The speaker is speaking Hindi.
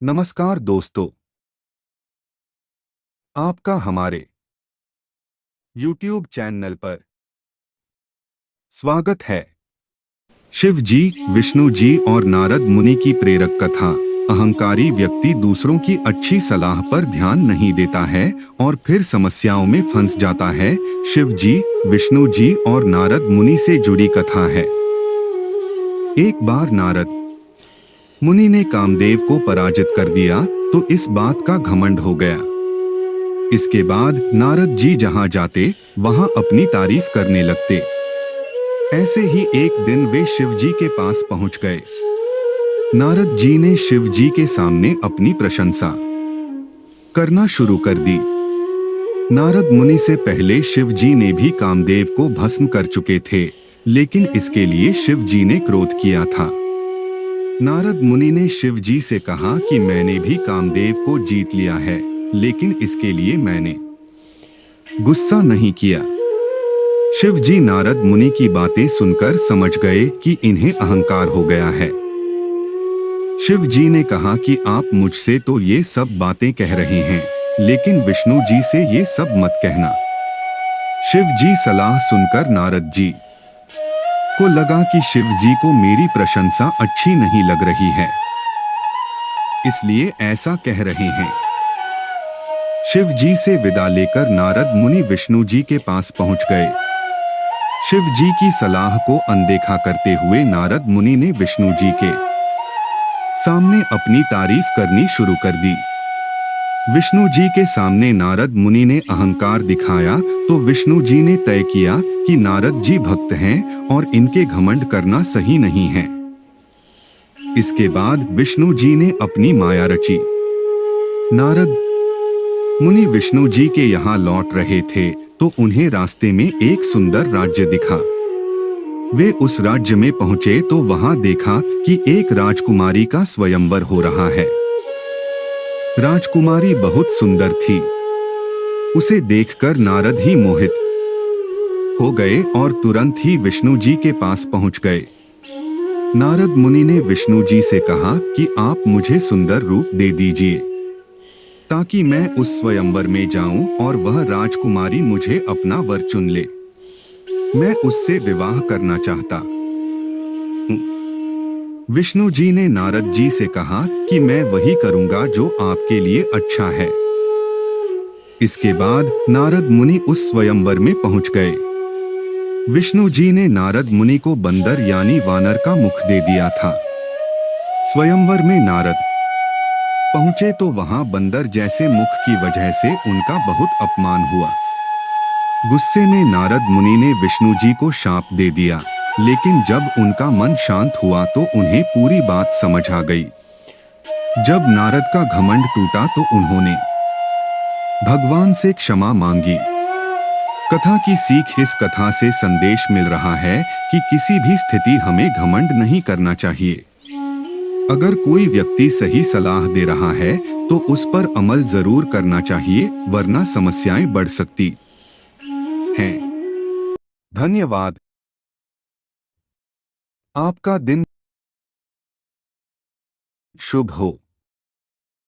नमस्कार दोस्तों, आपका हमारे YouTube चैनल पर स्वागत है। शिव जी, विष्णु जी और नारद मुनि की प्रेरक कथा। अहंकारी व्यक्ति दूसरों की अच्छी सलाह पर ध्यान नहीं देता है और फिर समस्याओं में फंस जाता है। शिव जी, विष्णु जी और नारद मुनि से जुड़ी कथा है। एक बार नारद मुनि ने कामदेव को पराजित कर दिया तो इस बात का घमंड हो गया। इसके बाद नारद जी जहां जाते वहां अपनी तारीफ करने लगते। ऐसे ही एक दिन वे शिव जी के पास पहुंच गए। नारद जी ने शिव जी के सामने अपनी प्रशंसा करना शुरू कर दी। नारद मुनि से पहले शिव जी ने भी कामदेव को भस्म कर चुके थे, लेकिन इसके लिए शिव जी ने क्रोध किया था। नारद मुनि ने शिव जी से कहा कि मैंने भी कामदेव को जीत लिया है, लेकिन इसके लिए मैंने गुस्सा नहीं किया। शिव जी नारद मुनि की बातें सुनकर समझ गए कि इन्हें अहंकार हो गया है। शिव जी ने कहा कि आप मुझसे तो ये सब बातें कह रहे हैं, लेकिन विष्णु जी से ये सब मत कहना। शिव जी सलाह सुनकर नारद जी को लगा कि शिव जी को मेरी प्रशंसा अच्छी नहीं लग रही है, इसलिए ऐसा कह रहे हैं। शिव जी से विदा लेकर नारद मुनि विष्णु जी के पास पहुंच गए। शिव जी की सलाह को अनदेखा करते हुए नारद मुनि ने विष्णु जी के सामने अपनी तारीफ करनी शुरू कर दी। विष्णु जी के सामने नारद मुनि ने अहंकार दिखाया तो विष्णु जी ने तय किया कि नारद जी भक्त हैं और इनके घमंड करना सही नहीं है। इसके बाद विष्णु जी ने अपनी माया रची। नारद मुनि विष्णु जी के यहाँ लौट रहे थे तो उन्हें रास्ते में एक सुंदर राज्य दिखा। वे उस राज्य में पहुंचे तो वहां देखा कि एक राजकुमारी का स्वयंवर हो रहा है। राजकुमारी बहुत सुंदर थी। उसे देखकर नारद ही मोहित हो गए और तुरंत ही विष्णु जी के पास पहुंच गए। नारद मुनि ने विष्णु जी से कहा कि आप मुझे सुंदर रूप दे दीजिए ताकि मैं उस स्वयंवर में जाऊं और वह राजकुमारी मुझे अपना वर चुन ले। मैं उससे विवाह करना चाहता हूं। विष्णु जी ने नारद जी से कहा कि मैं वही करूंगा जो आपके लिए अच्छा है। इसके बाद नारद मुनि उस स्वयंवर में पहुंच गए। विष्णु जी ने नारद मुनि को बंदर यानी वानर का मुख दे दिया था। स्वयंवर में नारद पहुंचे तो वहां बंदर जैसे मुख की वजह से उनका बहुत अपमान हुआ। गुस्से में नारद मुनि ने विष्णु जी को शाप दे दिया, लेकिन जब उनका मन शांत हुआ तो उन्हें पूरी बात समझ आ गई। जब नारद का घमंड टूटा तो उन्होंने भगवान से क्षमा मांगी। कथा की सीख। इस कथा से संदेश मिल रहा है कि किसी भी स्थिति हमें घमंड नहीं करना चाहिए। अगर कोई व्यक्ति सही सलाह दे रहा है तो उस पर अमल जरूर करना चाहिए, वरना समस्याएं बढ़ सकती हैं। धन्यवाद। आपका दिन शुभ हो।